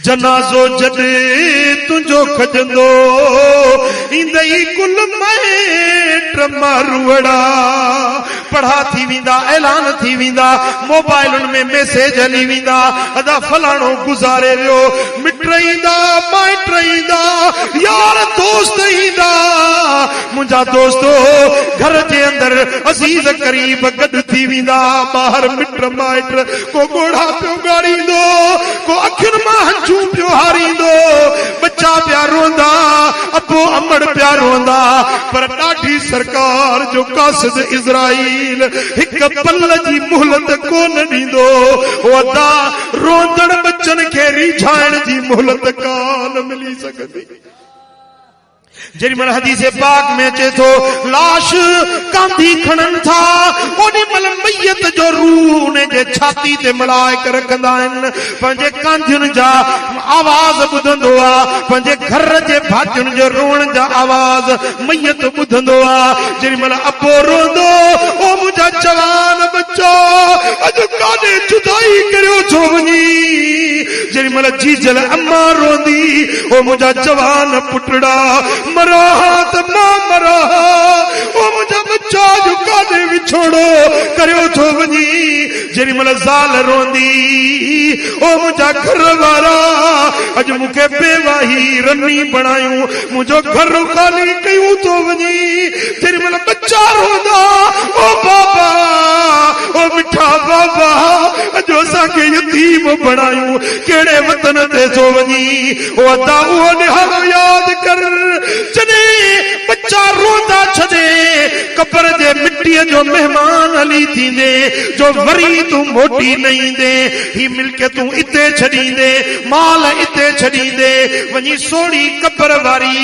जनाज़ो जॾे तुंहिंजो खजंदो ईंदई कुल मैट मारूड़ा पढ़ा थी वेंदा ऐलान थी वेंदा मोबाइलुनि में मैसेज हली वेंदा अदा फलाणो गुज़ारे वियो मिट ईंदा माइट ईंदा यार दोस्त ईंदा मुंहिंजा दोस्तो घर जे अंदर अज़ीज़ करीब गॾु थी वेंदा ॿाहिरि मिट माइट को ॻोढ़ा पियो ॻाड़ींदो को अखियुनि मां हंझू पियो हारींदो बच्चा पिया रोंदा अबो अमड़ पिया रोंदा पर ॾाढी सरकार जो कासिद इज़राइल हिक पल जी मोहलत कोन ॾींदो वदा रोंदड़ बच्चनि खे रिझाइण जी मोहलत कान मिली सघंदी जेॾी महिल हदीस पाक में अचे थो लाश कांधी खणनि था ओॾी महिल मैयत जो रूह उन जे छाती ते मिलाए करे रखंदा आहिनि पंहिंजे कांधियुनि जा आवाज़ ॿुधंदो आहे पंहिंजे घर जे भातियुनि जो रोअण जा आवाज़ मैयत ॿुधंदो आहे जेॾी महिल अबो रोंदो ओ मुंहिंजा जवान बच्चो अॼु काॾे जुदाई करियो छो वञी जेॾी महिल जीजल अम्मा रोंदी ओ मुंहिंजा जवान पुटड़ा मराहा त मां मराहा ओ मुंहिंजा बच्चा जो काॾे विछोड़ो करियो छो वञी जेॾी महिल ज़ाल रोंदी ओ मुंहिंजा घर वारा अॼु मूंखे बेवाही रनी बणायूं मुंहिंजो घर ख़ाली कयूं थो वञी जेॾी महिल बच्चा रोंदा ओ बाबा ओ मिठा बाबा अॼु असांखे यतीम बणायूं कहिड़े वतन ते थो वञी ओ अदा उहो निहाल यादि कर जॾहिं बच्चा रोंदा छॾे कब्र जे मिटीअ जो मेहमान हली थींदे जो वरी तूं मोटी न ईंदे ही मिल्कियतूं इते छॾींदे माल इते छॾींदे वञी सोड़ी कब्र वारी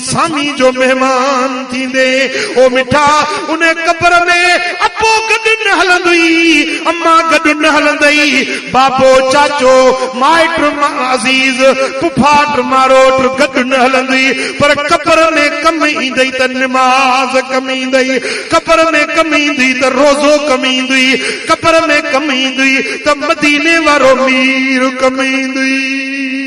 सामी जो मेहमान थींदे ओ मिठा उन कब्र में अबो गॾु न हलंदई अम्मा गॾु न हलंदई बाबो चाचो माइट अज़ीज़ फुफाट मारोट गॾु न हलंदई पर कब्र में कम ईंदई त नमाज़ कम ईंदई कब्र में कम ईंदी त रोज़ो कम ईंदई कब्र में कम ईंदई त मदीने वारो मीर कम ईंदई